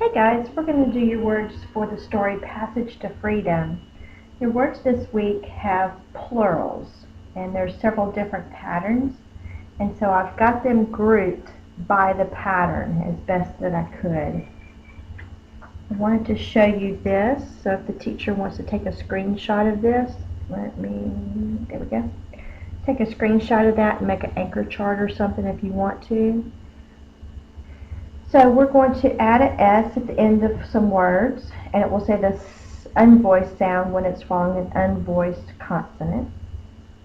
Hey guys, we're going to do your words for the story Passage to Freedom. Your words this week have plurals, and there's several different patterns, and so I've got them grouped by the pattern as best that I could. I wanted to show you this, so if the teacher wants to take a screenshot of this, there we go. Take a screenshot of that and make an anchor chart or something if you want to. So we're going to add an S at the end of some words, and it will say the unvoiced sound when it's following an unvoiced consonant.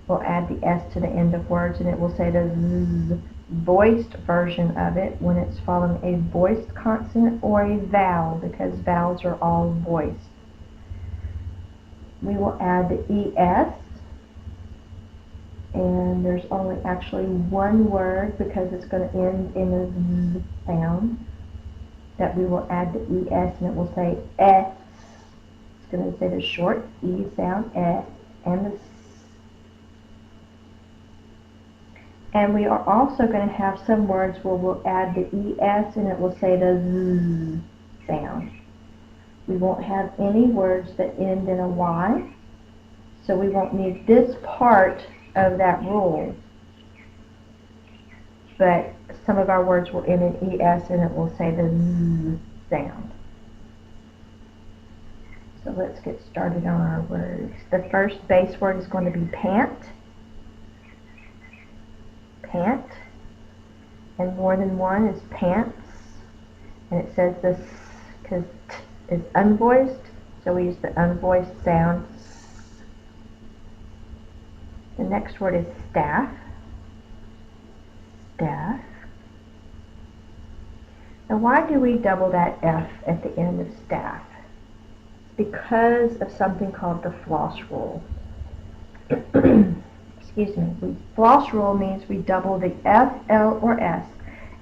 We'll add the S to the end of words, and it will say the Z voiced version of it when it's following a voiced consonant or a vowel, because vowels are all voiced. We will add the ES, and there's only actually one word because it's going to end in a Z sound that we will add the ES, and it will say S. It's going to say the short E sound, S, and the S. And we are also going to have some words where we'll add the ES and it will say the Z sound. We won't have any words that end in a Y, so we won't need this part of that rule, but some of our words will end in ES and it will say the Z sound. So let's get started on our words. The first base word is going to be pant. Pant. And more than one is pants. And it says this because T is unvoiced, so we use the unvoiced sound. The next word is staff. Staff. Now why do we double that F at the end of staff? Because of something called the floss rule. Excuse me. Floss rule means we double the F, L, or S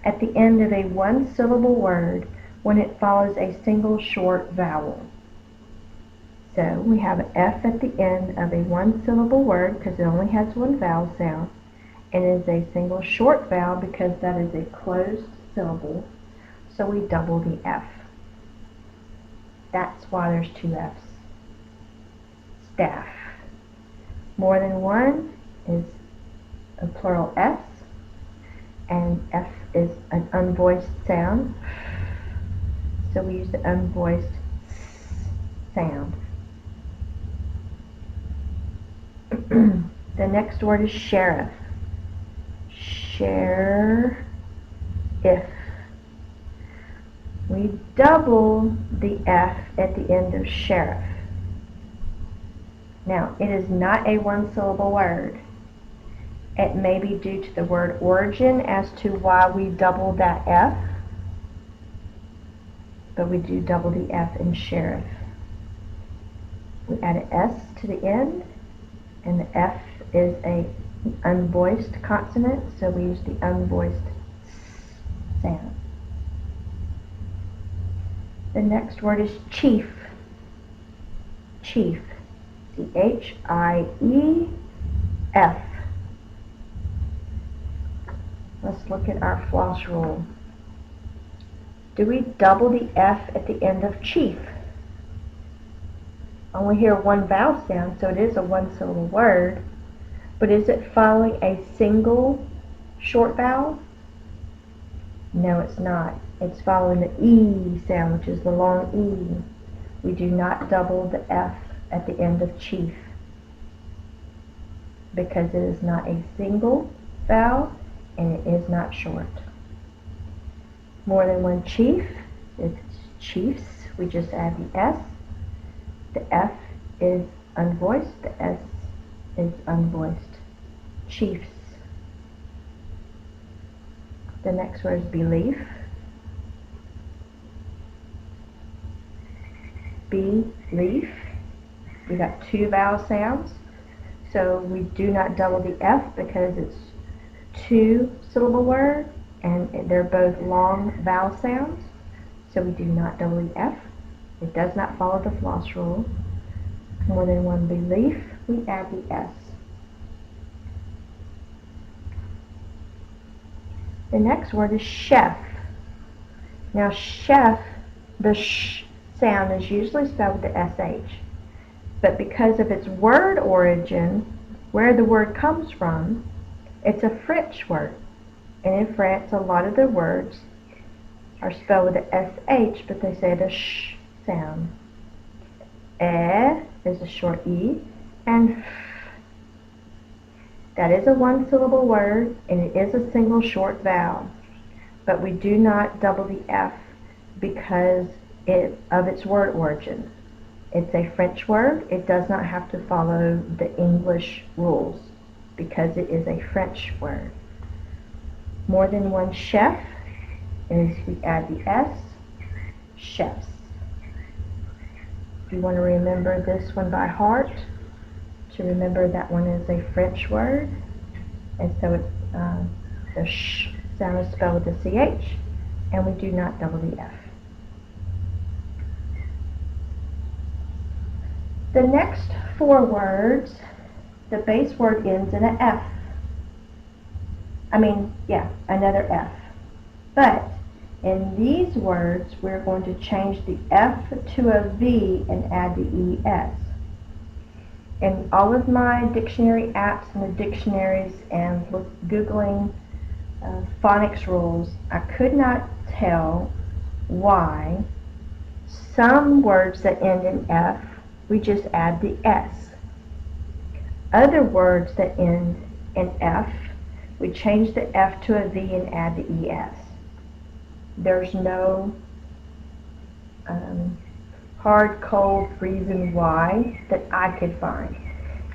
at the end of a one-syllable word when it follows a single short vowel. So we have an F at the end of a one-syllable word because it only has one vowel sound, and it is a single short vowel because that is a closed syllable, so we double the F. That's why there's two F's. Staff. More than one is a plural S, and F is an unvoiced sound, so we use the unvoiced sound. The next word is sheriff. Sheriff. We double the F at the end of sheriff. Now, it is not a one-syllable word. It may be due to the word origin as to why we double that F, but we do double the F in sheriff. We add an S to the end, and the F is an unvoiced consonant, so we use the unvoiced sound. The next word is chief. Chief. C-H-I-E-F. Let's look at our floss rule. Do we double the F at the end of chief? Only hear one vowel sound, so it is a one-syllable word, but is it following a single short vowel? No, it's not. It's following the E sound, which is the long E. We do not double the F at the end of chief because it is not a single vowel and it is not short. More than one chief, it's chiefs. We just add the S. The F is unvoiced, the S is unvoiced. Chiefs. The next word is belief. Belief. We got two vowel sounds, so we do not double the F because it's two-syllable word and they're both long vowel sounds, so we do not double the F. It does not follow the floss rule. More than one belief, we add the S. The next word is chef. Now chef the sh sound is usually spelled with the sh. But because of its word origin, where the word comes from, it's a French word. And in France, a lot of the words are spelled with the sh, but they say the sh sound. Is a short e, and that is a one-syllable word, and it is a single short vowel. But we do not double the f because of its word origin. It's a French word. It does not have to follow the English rules because it is a French word. More than one chef is we add the s, chefs. If you want to remember this one by heart, to remember that one is a French word, and so it's, the sh sound is spelled with the ch, and we do not double the f. The next four words, the base word ends in an f. Another f. But in these words, we're going to change the f to a v and add the es. In all of my dictionary apps and the dictionaries and Googling phonics rules, I could not tell why some words that end in f, we just add the s. Other words that end in f, we change the f to a v and add the es. There's no hard, cold reason why that I could find.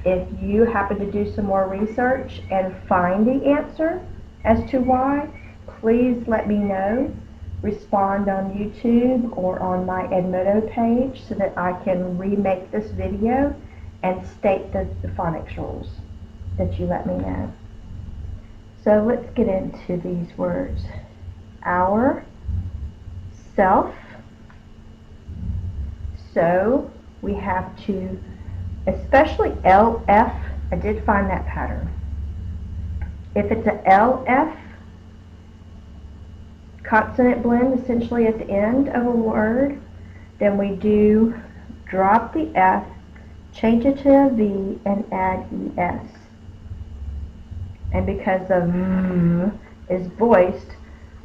If you happen to do some more research and find the answer as to why, please let me know. Respond on YouTube or on my Edmodo page so that I can remake this video and state the phonics rules that you let me know. So let's get into these words. Our, self. So we have to, especially LF, I did find that pattern. If it's a LF, consonant blend essentially at the end of a word, then we do drop the F, change it to a V, and add ES. And because the V is voiced,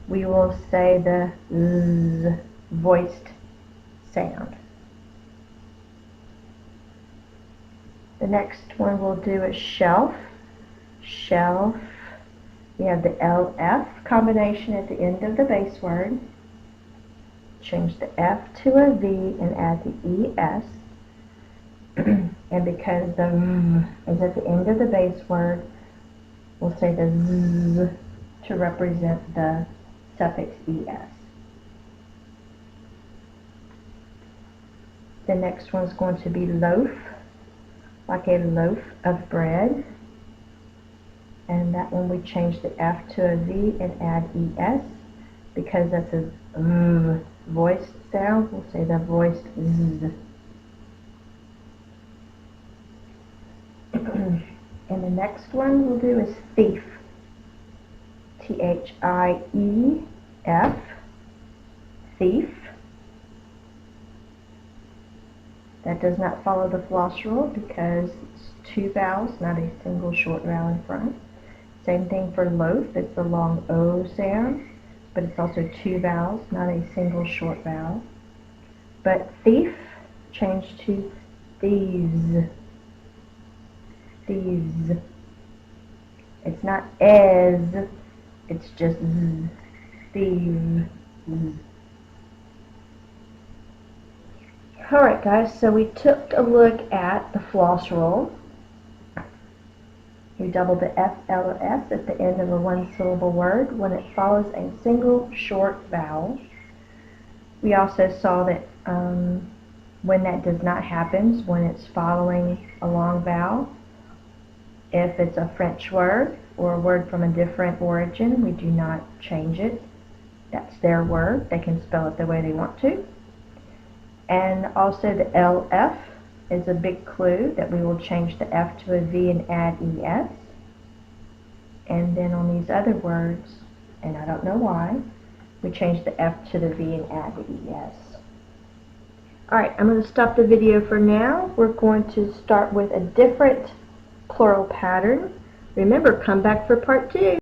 we will say the Z voiced sound. The next one we'll do is shelf. Shelf. We have the LF combination at the end of the base word. Change the F to a V and add the ES. And because the V is at the end of the base word, we'll say the Z to represent the suffix ES. The next one is going to be loaf, like a loaf of bread. And that one we change the F to a V and add ES. Because that's a voiced sound, we'll say the voiced Z. And the next one we'll do is thief. THIEF, thief. That does not follow the floss rule because it's two vowels, not a single short vowel in front. Same thing for loaf, it's the long O sound, but it's also two vowels, not a single short vowel. But thief changed to thieves. Thieves. It's not as, it's just z. Thieves. Alright guys, so we took a look at the floss rule. We double the F, L, or S at the end of a one-syllable word when it follows a single short vowel. We also saw that when that does not happen, when it's following a long vowel, if it's a French word or a word from a different origin, we do not change it. That's their word. They can spell it the way they want to. And also the LF is a big clue that we will change the F to a V and add ES. And then on these other words, and I don't know why, we change the F to the V and add the ES. Alright, I'm going to stop the video for now. We're going to start with a different plural pattern. Remember, come back for part 2.